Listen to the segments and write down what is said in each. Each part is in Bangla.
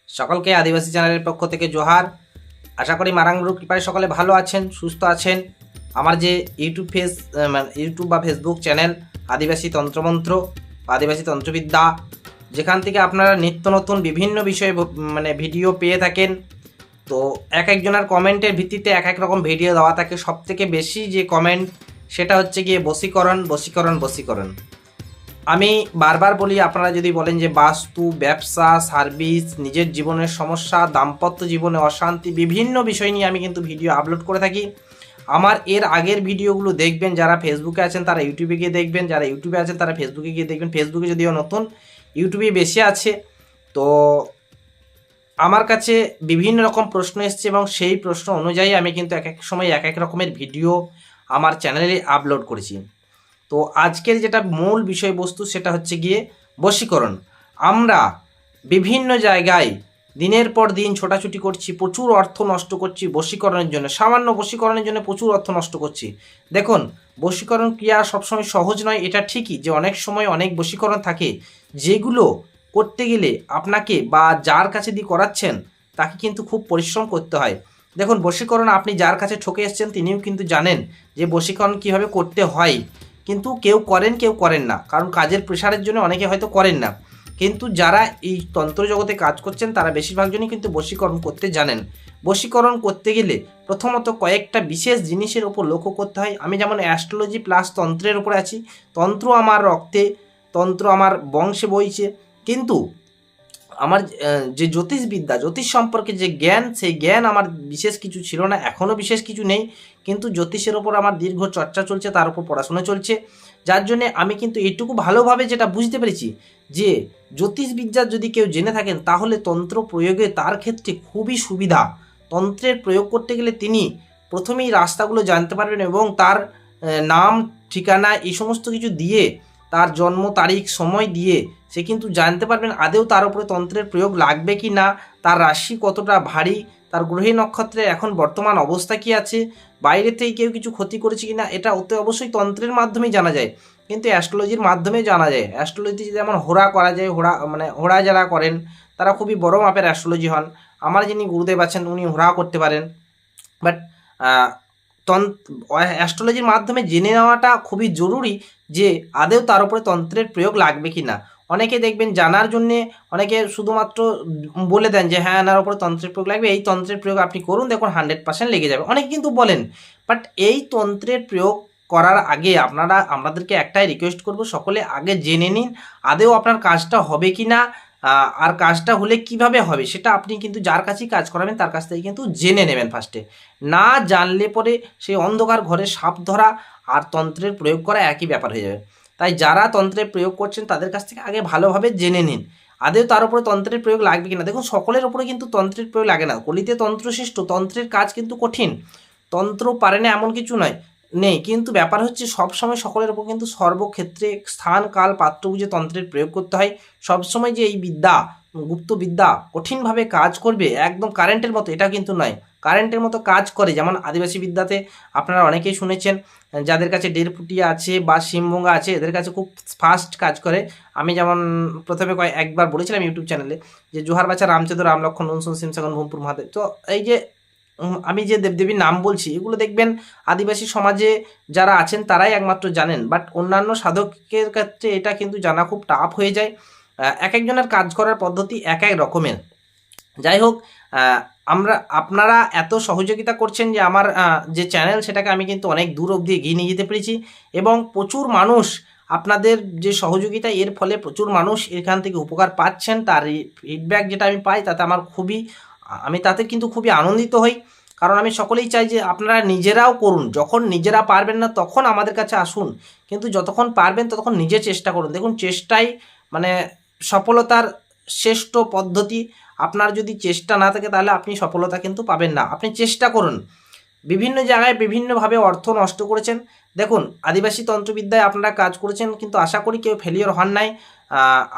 সকলকে আদিবাসী চ্যানেলের পক্ষ থেকে জোহার। আশা করি মারাঙ্গুরু কৃপায় সকলে ভালো আছেন, সুস্থ আছেন। আমার যে ইউটিউব বা ফেসবুক চ্যানেল আদিবাসী তন্ত্রমন্ত্র, আদিবাসী তন্ত্রবিদ্যা, যেখান থেকে আপনারা নিত্য নতুন বিভিন্ন বিষয়ে ভিডিও পেয়ে থাকেন। তো এক একজনের কমেন্টের ভিত্তিতে এক এক রকম ভিডিও দেওয়া থাকে। সবথেকে বেশি যে কমেন্ট সেটা হচ্ছে গিয়ে বশীকরণ বশীকরণ বশীকরণ। আমি বারবার বলি, আপনারা যদি বলেন যে বাস্তু, ব্যবসা, সার্ভিস, নিজের জীবনের সমস্যা, দাম্পত্য জীবনে অশান্তি, বিভিন্ন বিষয় নিয়ে আমি কিন্তু ভিডিও আপলোড করে থাকি। আমার এর আগের ভিডিওগুলো দেখবেন, যারা ফেসবুকে আছেন তারা ইউটিউবে গিয়ে দেখবেন, যারা ইউটিউবে আছেন তারা ফেসবুকে গিয়ে দেখবেন। ফেসবুকে যদিও নতুন, ইউটিউবে বেশি আছে। তো আমার কাছে বিভিন্ন রকম প্রশ্ন এসছে এবং সেই প্রশ্ন অনুযায়ী আমি কিন্তু এক এক সময় এক এক রকমের ভিডিও আমার চ্যানেলে আপলোড করেছি। তো আজকের যেটা মূল বিষয়বস্তু সেটা হচ্ছে গিয়ে বশীকরণ। আমরা বিভিন্ন জায়গায় দিনের পর দিন ছোটাছুটি করছি, প্রচুর অর্থ নষ্ট করছি বশীকরণের জন্য, সামান্য বশীকরণের জন্য প্রচুর অর্থ নষ্ট করছি। দেখুন, বশীকরণ ক্রিয়া সবসময় সহজ নয়, এটা ঠিকই যে অনেক সময় অনেক বশীকরণ থাকে যেগুলো করতে গেলে আপনাকে বা যার কাছে দিয়ে করাচ্ছেন তাকে কিন্তু খুব পরিশ্রম করতে হয়। দেখুন, বশীকরণ আপনি যার কাছে ঠকে এসছেন তিনিও কিন্তু জানেন যে বশীকরণ কীভাবে করতে হয়, কিন্তু কেউ করেন কেউ করেন না, কারণ কাজের প্রেশারের জন্য অনেকে হয়তো করেন না। কিন্তু যারা এই তন্ত্র জগতে কাজ করছেন তারা বেশিরভাগ জনই কিন্তু বশীকরণ করতে জানেন। বশীকরণ করতে গেলে প্রথমত কয়েকটা বিশেষ জিনিসের ওপর লক্ষ্য করতে হয়। আমি যেমন অ্যাস্ট্রোলজি প্লাস তন্ত্রের ওপরে আছি, তন্ত্র আমার রক্তে, তন্ত্র আমার বংশে বইছে, কিন্তু আমার যে জ্যোতিষবিদ্যা, জ্যোতিষ সম্পর্কে যে জ্ঞান, সেই জ্ঞান আমার বিশেষ কিছু ছিল না, এখনও বিশেষ কিছু নেই। কিন্তু জ্যোতিষের ওপর আমার দীর্ঘ চর্চা চলছে, তার উপর পড়াশোনা চলছে, যার জন্যে আমি কিন্তু এইটুকু ভালোভাবে যেটা বুঝতে পেরেছি যে জ্যোতিষবিদ্যা যদি কেউ জেনে থাকেন তাহলে তন্ত্র প্রয়োগে তার ক্ষেত্রে খুবই সুবিধা। তন্ত্রের প্রয়োগ করতে গেলে তিনি প্রথমেই রাস্তাগুলো জানতে পারবেন এবং তার নাম, ঠিকানা এই সমস্ত কিছু দিয়ে, তার জন্ম তারিখ, সময় দিয়ে সে কিন্তু জানতে পারবেন আদেও তার উপরে তন্ত্রের প্রয়োগ লাগবে কি না, তার রাশি কতটা ভারী, তার গ্রহে নক্ষত্রের এখন বর্তমান অবস্থা কি আছে, বাইরে থেকে কেউ কিছু ক্ষতি করেছে কি না, এটা অতি অবশ্যই তন্ত্রের মাধ্যমেই জানা যায়, কিন্তু অ্যাস্ট্রোলজির মাধ্যমে জানা যায়। অ্যাস্ট্রোলজি যেমন হোরা করা যায়, হোরা যারা করেন তারা খুবই বড় মাপের অ্যাস্ট্রোলজি হন। আমার যিনি গুরুদেব আছেন উনি হোরা করতে পারেন, বাট অ্যাস্ট্রোলজির মাধ্যমে জেনে নেওয়াটা খুবই জরুরি যে আদেও তার উপরে তন্ত্রের প্রয়োগ লাগবে কি না। অনেকে দেখবেন জানার জন্যে অনেকে শুধুমাত্র বলে দেন যে হ্যাঁ এনার উপরে তন্ত্রের প্রয়োগ লাগবে, এই তন্ত্রের প্রয়োগ আপনি করুন, দেখুন 100% লেগে যাবে, অনেকে কিন্তু বলেন। বাট এই তন্ত্রের প্রয়োগ করার আগে আমাদেরকে একটাই রিকোয়েস্ট করব, সকলে আগে জেনে নিন আদেও আপনার কাজটা হবে কি না, আর কাজটা হলে কিভাবে হবে সেটা আপনি কিন্তু যার কাছেই কাজ করাবেন তার কাছ থেকে কিন্তু জেনে নেবেন ফার্স্টে। না জানলে পরে সেই অন্ধকার ঘরে সাপ ধরা আর তন্ত্রের প্রয়োগ করা একই ব্যাপার হয়ে যাবে। তাই যারা তন্ত্রের প্রয়োগ করছেন তাদের কাছ থেকে আগে ভালোভাবে জেনে নিন আদেও তার উপরে তন্ত্রের প্রয়োগ লাগবে কিনা। দেখুন, সকলের উপরে কিন্তু তন্ত্রের প্রয়োগ লাগে না, কলিতে তন্ত্র শ্রেষ্ঠ, তন্ত্রের কাজ কিন্তু কঠিন, তন্ত্র পারে না এমন কিছু নয়, নেই, কিন্তু ব্যাপার হচ্ছে সবসময় সকলের উপর কিন্তু সর্বক্ষেত্রে স্থান কাল পাত্র বুঝে তন্ত্রের প্রয়োগ করতে হয়। সবসময় যে এই বিদ্যা, গুপ্ত বিদ্যা কঠিনভাবে কাজ করবে একদম কারেন্টের মতো, এটা কিন্তু নয়। কারেন্টের মতো কাজ করে, যেমন আদিবাসী বিদ্যাতে আপনারা অনেকেই শুনেছেন যাদের কাছে ডেরপুটিয়া আছে বা শিমভঙ্গা আছে এদের কাছে খুব ফাস্ট কাজ করে। আমি যেমন প্রথমে একবার বলেছিলাম ইউটিউব চ্যানেলে যে জোহার বাছা রামচন্দ্র রামলক্ষণ ননসুন সিমসাগন ভূমপুর মহাদেব। তো এই যে আমি যে দেবদেবীর নাম বলছি এগুলো দেখবেন আদিবাসী সমাজে যারা আছেন তারাই একমাত্র জানেন, বাট অন্যান্য সাধকের ক্ষেত্রে এটা কিন্তু জানা খুব টাফ হয়ে যায়। এক একজনের কাজ করার পদ্ধতি এক এক রকমের। যাই হোক, আপনারা এত সহযোগিতা করছেন যে আমার যে চ্যানেল সেটাকে আমি কিন্তু অনেক দূর অবধি এগিয়ে নিয়ে যেতে পেরেছি এবং প্রচুর মানুষ, আপনাদের যে সহযোগিতা এর ফলে প্রচুর মানুষ এখান থেকে উপকার পাচ্ছেন। তার ফিডব্যাক যেটা আমি পাই তাতে আমি তাতে কিন্তু খুবই আনন্দিত হই, কারণ আমি সকলেই চাই যে আপনারা নিজেরাও করুন। যখন নিজেরা পারবেন না তখন আমাদের কাছে আসুন, কিন্তু যতক্ষণ পারবেন ততক্ষণ নিজে চেষ্টা করুন। দেখুন, চেষ্টাই মানে সফলতার শ্রেষ্ঠ পদ্ধতি। আপনার যদি চেষ্টা না থাকে তাহলে আপনি সফলতা কিন্তু পাবেন না। আপনি চেষ্টা করুন। বিভিন্ন জায়গায় বিভিন্নভাবে অর্থ নষ্ট করেছেন। দেখুন, আদিবাসী তন্ত্রবিদ্যায় আপনারা কাজ করেছেন, কিন্তু আশা করি কেউ ফেলিওর হন নাই।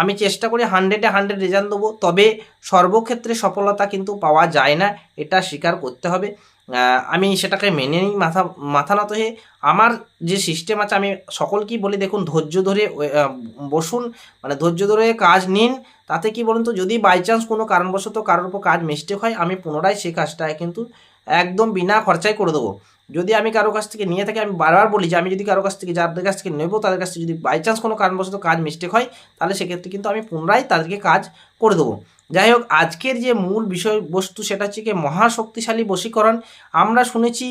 আমি চেষ্টা করি 100-এ 100 রেজাল্ট দেবো, তবে সর্বক্ষেত্রে সফলতা কিন্তু পাওয়া যায় না, এটা স্বীকার করতে হবে। আমি সেটাকে মেনে নিই মাথা নত হয়ে। আমার যে সিস্টেম আছে আমি সকলকেই বলি, দেখুন ধৈর্য ধরে বসুন, মানে ধৈর্য ধরে কাজ নিন। তাতে কি বলুন তো, যদি বাই চান্স কোনো কারণবশত কারোর উপর কাজ মিস্টেক হয়, আমি পুনরায় সেই কাজটা কিন্তু একদম বিনা খরচায় করে দেবো। যদি আমি কারো কাছ থেকে নিয়ে থাকি, আমি বারবার বলি যে আমি যদি কারো কাছ থেকে, যাদের কাছ থেকে নেবো তাদের কাছ থেকে যদি বাই চান্স কোনো কারণবশত কাজ মিস্টেক হয়, তাহলে সেক্ষেত্রে কিন্তু আমি পুনরায় তাদেরকে কাজ করে দেবো। যাই হোক, আজকের যে মূল বিষয়বস্তু সেটা হচ্ছে কি মহাশক্তিশালী বশীকরণ। আমরা শুনেছি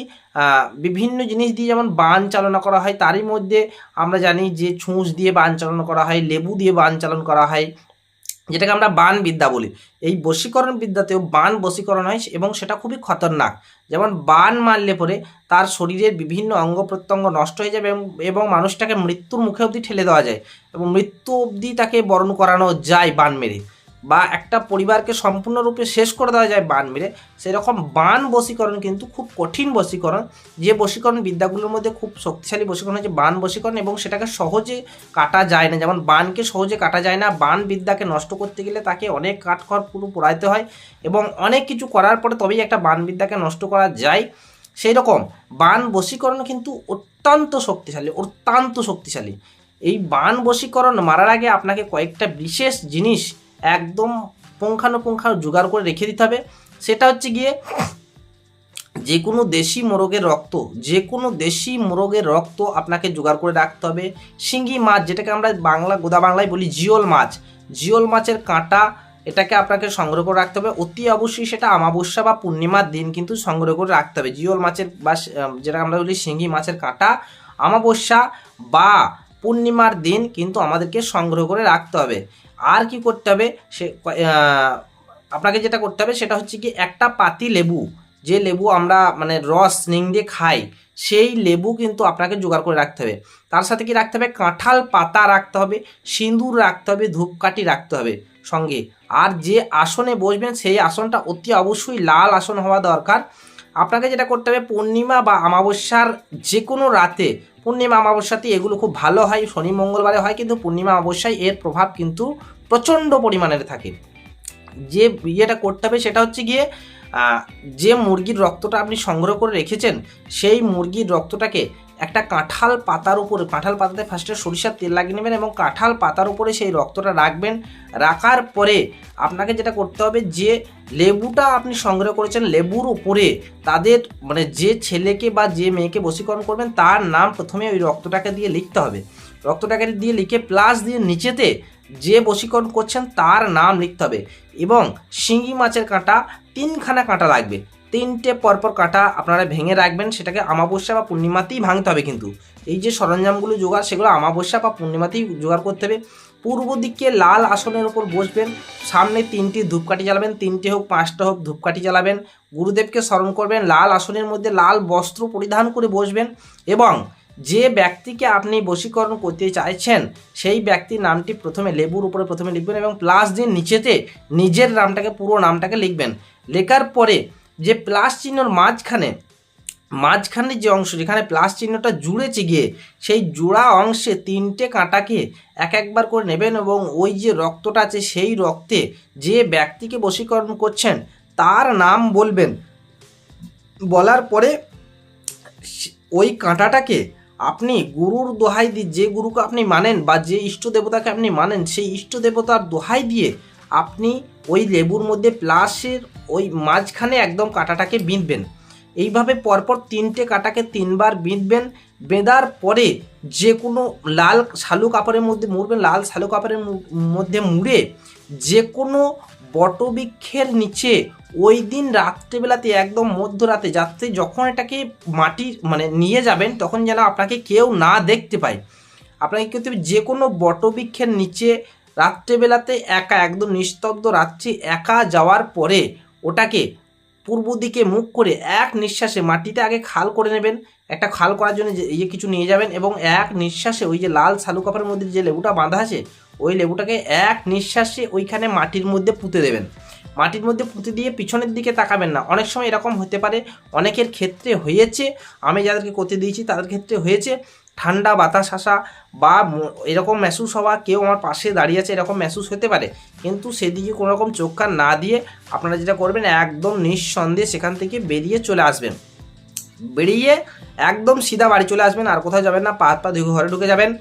বিভিন্ন জিনিস দিয়ে যেমন বান চালনা করা হয়, তারই মধ্যে আমরা জানি যে ছুঁচ দিয়ে বান চালনা করা হয়, লেবু দিয়ে বান চালন করা হয়, যেটাকে আমরা বান বিদ্যা বলি। এই বশীকরণ বিদ্যাতেও বান বশীকরণ হয় এবং সেটা খুবই খতরনাক। যেমন বান মারলে পরে তার শরীরের বিভিন্ন অঙ্গ প্রত্যঙ্গ নষ্ট হয়ে যাবে এবং মানুষটাকে মৃত্যুর মুখে অবধি ঠেলে দেওয়া যায় এবং মৃত্যু অবধি তাকে বরণ করানো যায় বান মেরে, বা একটা পরিবারকে সম্পূর্ণরূপে শেষ করে দেওয়া যায় বান মেরে। সেরকম বান বশীকরণ কিন্তু খুব কঠিন বশীকরণ। যে বশীকরণ বিদ্যাগুলোর মধ্যে খুব শক্তিশালী বশীকরণ হচ্ছে বান বশীকরণ, এবং সেটাকে সহজে কাটা যায় না। যেমন বানকে সহজে কাটা যায় না, বান বিদ্যাকে নষ্ট করতে গেলে তাকে অনেক কাঠখড় পুরো পোড়াইতে হয় এবং অনেক কিছু করার পরে তবেই একটা বান বিদ্যাকে নষ্ট করা যায়। সেই রকম বান বশীকরণ কিন্তু অত্যন্ত শক্তিশালী। এই বান বশীকরণ মারার আগে আপনাকে কয়েকটা বিশেষ জিনিস একদম পুঙ্খানুপুঙ্খ জোগাড় করে রেখে দিতে হবে। সেটা হচ্ছে গিয়ে যে কোনো দেশি মোরগের রক্ত আপনাকে জোগাড় করে রাখতে হবে। শিঙ্গি মাছ, যেটাকে আমরা গোদা বাংলায় বলি জিওল মাছের কাঁটা, এটাকে আপনাকে সংগ্রহ করে রাখতে হবে। অতি অবশ্যই সেটা অমাবস্যা বা পূর্ণিমার দিন কিন্তু সংগ্রহ করে রাখতে হবে। জিওল মাছের বা যেটা আমরা বলি শিঙ্গি মাছের কাঁটা অমাবস্যা বা পূর্ণিমার দিন কিন্তু আমাদেরকে সংগ্রহ করে রাখতে হবে। আর কি করতে হবে, আপনাকে যেটা করতে হবে সেটা হচ্ছে কি একটা পাতি লেবু, যে লেবু আমরা মানে রস নিংড়ে খাই, সেই লেবু কিন্তু আপনাকে জোগাড় করে রাখতে হবে। তার সাথে কি রাখতে হবে, কাঁঠাল পাতা রাখতে হবে, সিঁদুর রাখতে হবে, ধূপকাঠি রাখতে হবে সঙ্গে। আর যে আসনে বসবেন সেই আসনটা অতি অবশ্যই লাল আসন হওয়া দরকার। আপনাকে যেটা করতে হবে, পূর্ণিমা বা অমাবস্যার যে কোনো রাতে, পূর্ণিমা অমাবস্যাতে এগুলো খুব ভালো হয়, শনি মঙ্গলবারে হয়, কিন্তু পূর্ণিমা অমাবস্যায় এর প্রভাব কিন্তু প্রচণ্ড পরিমাণের থাকে। যে ইয়েটা করতে হবে সেটা হচ্ছে গিয়ে যে মুরগির রক্তটা আপনি সংগ্রহ করে রেখেছেন, সেই মুরগির রক্তটাকে একটা কাঁঠাল পাতাতে ফার্স্টে সরিষার তেল লাগিয়ে নেবেন এবং কাঁঠাল পাতার উপরে সেই রক্তটা রাখবেন। রাখার পরে আপনাকে যেটা করতে হবে, যে লেবুটা আপনি সংগ্রহ করেছেন, লেবুর উপরে তাদের মানে যে ছেলেকে বা যে মেয়েকে বশীকরণ করবেন তার নাম প্রথমে ওই রক্তটাকে দিয়ে লিখতে হবে। রক্তটাকে দিয়ে লিখে প্লাস দিয়ে নিচেতে যে বশীকরণ করছেন তার নাম লিখতে হবে। এবং শিঙি মাছের কাঁটা 3খানা কাঁটা লাগবে, 3টে পরপর কাঁটা আপনারা ভেঙে রাখবেন। সেটাকে অমাবস্যা বা পূর্ণিমাতেই ভাঙতে হবে, কিন্তু এই যে সরঞ্জামগুলো জোগাড় সেগুলো অমাবস্যা বা পূর্ণিমাতেই জোগাড় করতে হবে। পূর্ব দিকে লাল আসনের ওপর বসবেন, সামনে 3টি ধূপকাঠি জ্বালাবেন, 3টে হোক 5টা হোক ধূপকাঠি জ্বালাবেন, গুরুদেবকে স্মরণ করবেন, লাল আসনের মধ্যে লাল বস্ত্র পরিধান করে বসবেন এবং যে ব্যক্তিকে আপনি বশীকরণ করতে চাইছেন সেই ব্যক্তির নামটি প্রথমে লেবুর উপরে প্রথমে লিখবেন এবং প্লাস দিয়ে নিচেতে নিজের নামটাকে, পুরো নামটাকে লিখবেন। লেখার পরে যে প্লাস চিহ্নর মাঝখানে যে অংশ যেখানে প্লাস চিহ্নটা জুড়েছে গিয়ে, সেই জোড়া অংশে 3টে কাঁটাকে একবার করে নেবেন এবং ওই যে রক্তটা আছে সেই রক্তে যে ব্যক্তিকে বশীকরণ করছেন তার নাম বলবেন। বলার পরে ওই কাঁটাটাকে আপনি গুরুর দোহাই দিয়ে, যে গুরুকে আপনি মানেন বা যে ইষ্ট দেবতাকে আপনি মানেন সেই ইষ্ট দেবতার দোহাই দিয়ে আপনি ওই লেবুর মধ্যে প্লাসের ওই মাঝখানে একদম কাঁটাটাকে বিঁধবেন। এইভাবে পরপর 3টে কাঁটাকে 3বার বিঁধবেন। বেঁধার পরে যে কোনো লাল শালু কাপড়ের মধ্যে মুড়বেন, লাল শালু কাপড়ের মধ্যে মুড়ে যে কোনো বটবৃক্ষের নিচে ওই দিন রাত্রেবেলাতে একদম মধ্যরাতে, যাতে যখন এটাকে মাটি মানে নিয়ে যাবেন তখন যেন আপনাকে কেউ না দেখতে পায়, আপনাকে কিন্তু যে কোনো বটবৃক্ষের নিচে রাত্রেবেলাতে একা, একদম নিস্তব্ধ রাত্রি একা যাওয়ার পরে ওটাকে পূর্ব দিকে মুখ করে এক নিঃশ্বাসে মাটিতে আগে খাল করে নেবেন। একটা খাল করার জন্য কিছু নিয়ে যাবেন এবং এক নিঃশ্বাসে ওই যে লাল শালু কাপড়ের মধ্যে যে লেবুটা বাঁধা আছে ওই লেবুটাকে এক নিঃশ্বাসে ওইখানে মাটির মধ্যে পুঁতে দেবেন। মাটির মধ্যে পুঁতে দিয়ে পিছনের দিকে তাকাবেন না। অনেক সময় এরকম হতে পারে, অনেকের ক্ষেত্রে হয়েছে, আমি যাদেরকে করতে দিয়েছি তাদের ক্ষেত্রে হয়েছে ঠান্ডা বাতাস আসা বা এরকম মেহসুস হওয়া, কেউ আমার পাশে দাঁড়িয়ে আছে এরকম মেহসুস হতে পারে, কিন্তু সেদিকে কোনো রকম চোখ কান না দিয়ে আপনারা যেটা করবেন একদম নিঃসন্দেহে সেখান থেকে বেরিয়ে চলে আসবেন। বেরিয়ে একদম সিধা বাড়ি চলে আসবেন, আর কোথাও যাবেন না, পা ধুয়ে ঘরে ঢুকে যাবেন।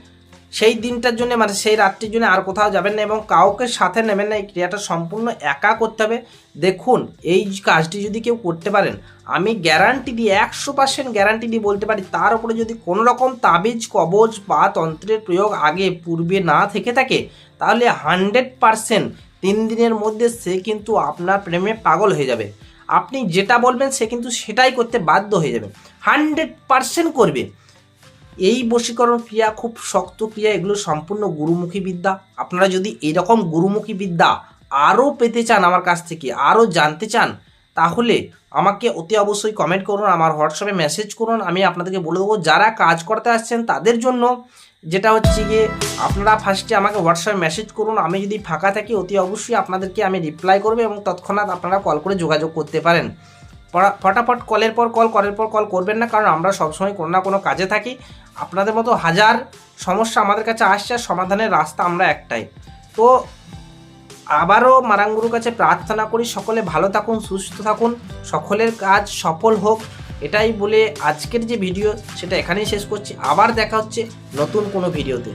সেই দিনটার জন্য মানে সেই রাত্রির জন্য আর কোথাও যাবেন না এবং কাউকে সাথে নেবেন না। এই ক্রিয়াটা সম্পূর্ণ একা করতে হবে। দেখুন এই কাজটি যদি কেউ করতে পারেন, আমি গ্যারান্টি দিয়ে 100% গ্যারান্টি দিয়ে বলতে পারি, তার উপরে যদি কোনো রকম তাবিজ কবজ বা তন্ত্রের প্রয়োগ আগে পূর্বে না থেকে থাকে, তাহলে 100% 3 দিনের মধ্যে সে কিন্তু আপনার প্রেমে পাগল হয়ে যাবে। আপনি যেটা বলবেন সে কিন্তু সেটাই করতে বাধ্য হয়ে যাবে, 100% করবে। এই বশীকরণ ক্রিয়া খুব শক্ত ক্রিয়া, এগুলো সম্পূর্ণ গুরুমুখী বিদ্যা। আপনারা যদি এরকম গুরুমুখী বিদ্যা আরও পেতে চান আমার কাছ থেকে, আরও জানতে চান, তাহলে আমাকে অতি অবশ্যই কমেন্ট করুন, আমার হোয়াটসঅ্যাপে মেসেজ করুন, আমি আপনাদেরকে বলে দেবো। যারা কাজ করতে আসছেন তাদের জন্য যেটা হচ্ছে গিয়ে আপনারা ফার্স্টে আমাকে হোয়াটসঅ্যাপে মেসেজ করুন, আমি যদি ফাঁকা থাকি অতি অবশ্যই আপনাদেরকে আমি রিপ্লাই করবো এবং তৎক্ষণাৎ আপনারা কল করে যোগাযোগ করতে পারেন। ফটাফট কলের পর কল করবেন না, কারণ আমরা সবসময় কোনো না কোনো কাজে থাকি। আপনাদের মতো হাজার সমস্যা আমাদের কাছে আসছে, সমাধানের রাস্তা আমরা একটাই। তো আবারও মারাঙ্গুরুর কাছে প্রার্থনা করি সকলে ভালো থাকুন, সুস্থ থাকুন, সকলের কাজ সফল হোক, এটাই বলে আজকের যে ভিডিও সেটা এখানেই শেষ করছি। আবার দেখা হচ্ছে নতুন কোনো ভিডিওতে।